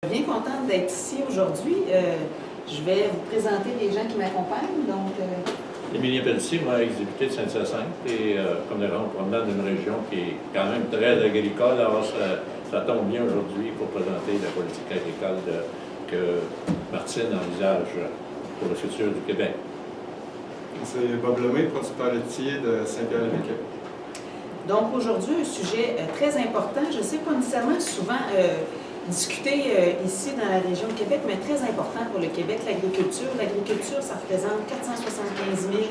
Je suis bien contente d'être ici aujourd'hui. Je vais vous présenter les gens qui m'accompagnent. Émilie Pelletier, moi, ex-députée de Saint-Hyacinthe, et comme provenant d'une région qui est quand même très agricole, alors ça tombe bien aujourd'hui pour présenter la politique agricole que Martine envisage pour le futur du Québec. C'est Bob Lemay, producteur laitier de Saint-Pierre-et-Miquelon. Donc aujourd'hui, un sujet très important. Je ne sais pas nécessairement souvent discuter ici dans la région de Québec, mais très important pour le Québec, l'agriculture. L'agriculture, ça représente 475 000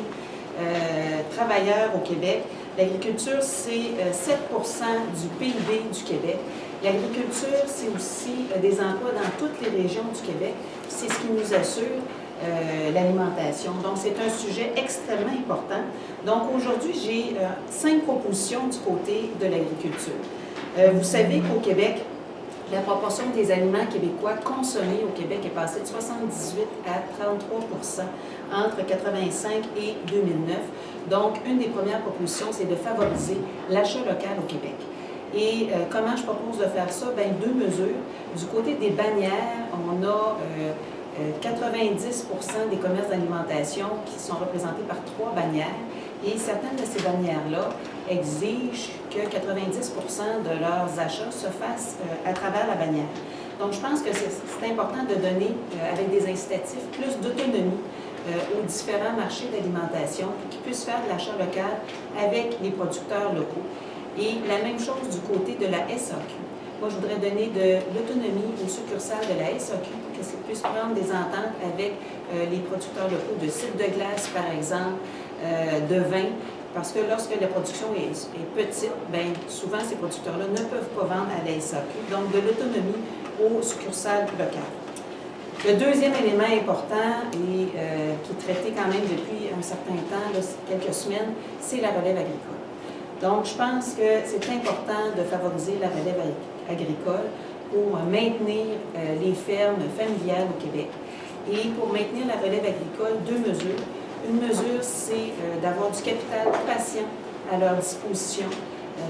travailleurs au Québec. L'agriculture, c'est 7 du PIB du Québec. L'agriculture, c'est aussi des emplois dans toutes les régions du Québec. C'est ce qui nous assure l'alimentation. Donc, c'est un sujet extrêmement important. Donc, aujourd'hui, j'ai 5 propositions du côté de l'agriculture. Vous savez qu'au Québec, la proportion des aliments québécois consommés au Québec est passée de 78 à 33 entre 1985 et 2009. Donc, une des premières propositions, c'est de favoriser l'achat local au Québec. Et comment je propose de faire ça? Bien, 2 mesures. Du côté des bannières, on a 90 des commerces d'alimentation qui sont représentés par 3 bannières. Et certaines de ces bannières-là exigent que 90 de leurs achats se fassent à travers la bannière. Donc, je pense que c'est important de donner, avec des incitatifs, plus d'autonomie aux différents marchés d'alimentation pour qu'ils puissent faire de l'achat local avec les producteurs locaux. Et la même chose du côté de la SAQ. Moi, je voudrais donner de l'autonomie aux succursales de la SAQ pour qu'elles puissent prendre des ententes avec les producteurs locaux de cidre de glace, par exemple, de vin, parce que lorsque la production est petite, bien, souvent ces producteurs-là ne peuvent pas vendre à la SAQ, donc de l'autonomie aux succursales locales. Le deuxième élément important et qui est traité quand même depuis un certain temps, là, quelques semaines, c'est la relève agricole. Donc, je pense que c'est important de favoriser la relève agricole pour maintenir les fermes familiales au Québec. Et pour maintenir la relève agricole, 2 mesures. Une mesure, c'est d'avoir du capital patient à leur disposition,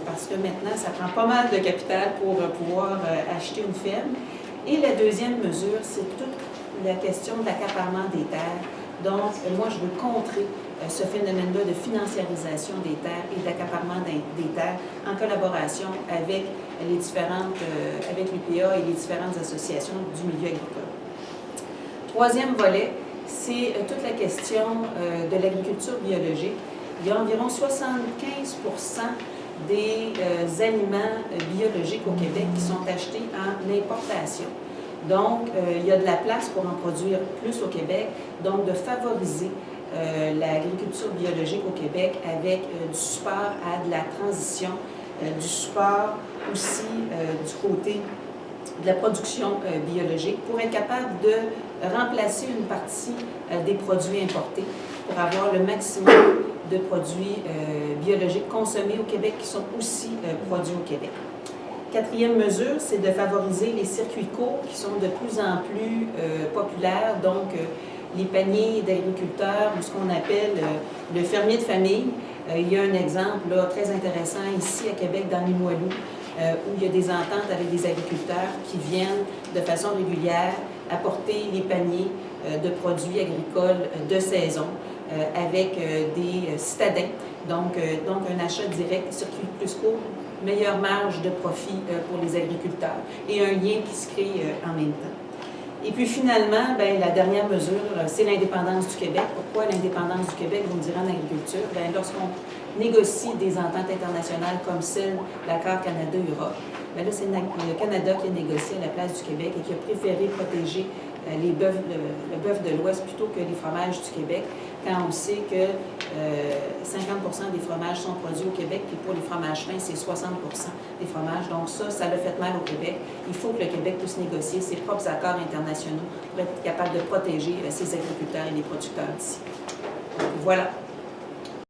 parce que maintenant, ça prend pas mal de capital pour pouvoir acheter une ferme. Et la deuxième mesure, c'est toute la question de l'accaparement des terres. Donc, moi, je veux contrer ce phénomène-là de financiarisation des terres et d'accaparement des terres en collaboration avec les différentes, avec l'UPA et les différentes associations du milieu agricole. Troisième volet, c'est toute la question de l'agriculture biologique. Il y a environ 75 des aliments biologiques au Québec qui sont achetés en importation. Donc, il y a de la place pour en produire plus au Québec, donc de favoriser l'agriculture biologique au Québec avec du support à de la transition, du support aussi du côté de la production biologique pour être capable de remplacer une partie des produits importés pour avoir le maximum de produits biologiques consommés au Québec qui sont aussi produits au Québec. Quatrième mesure, c'est de favoriser les circuits courts qui sont de plus en plus populaires, donc les paniers d'agriculteurs ou ce qu'on appelle le fermier de famille. Il y a un exemple là, très intéressant ici à Québec, dans Limoilou, où il y a des ententes avec des agriculteurs qui viennent de façon régulière apporter les paniers de produits agricoles de saison avec des citadins. Donc un achat direct, circuit plus court, meilleure marge de profit pour les agriculteurs et un lien qui se crée en même temps. Et puis finalement, bien, la dernière mesure, c'est l'indépendance du Québec. Pourquoi l'indépendance du Québec, vous me direz en agriculture? Bien, lorsqu'on négocie des ententes internationales comme celle de l'accord Canada-Europe, bien là, c'est le Canada qui a négocié à la place du Québec et qui a préféré protéger le bœuf de l'Ouest plutôt que les fromages du Québec, quand on sait que 50 des fromages sont produits au Québec, puis pour les fromages fins, c'est 60 des fromages. Donc ça l'a fait mal au Québec. Il faut que le Québec puisse négocier ses propres accords internationaux pour être capable de protéger ses agriculteurs et les producteurs d'ici. Voilà.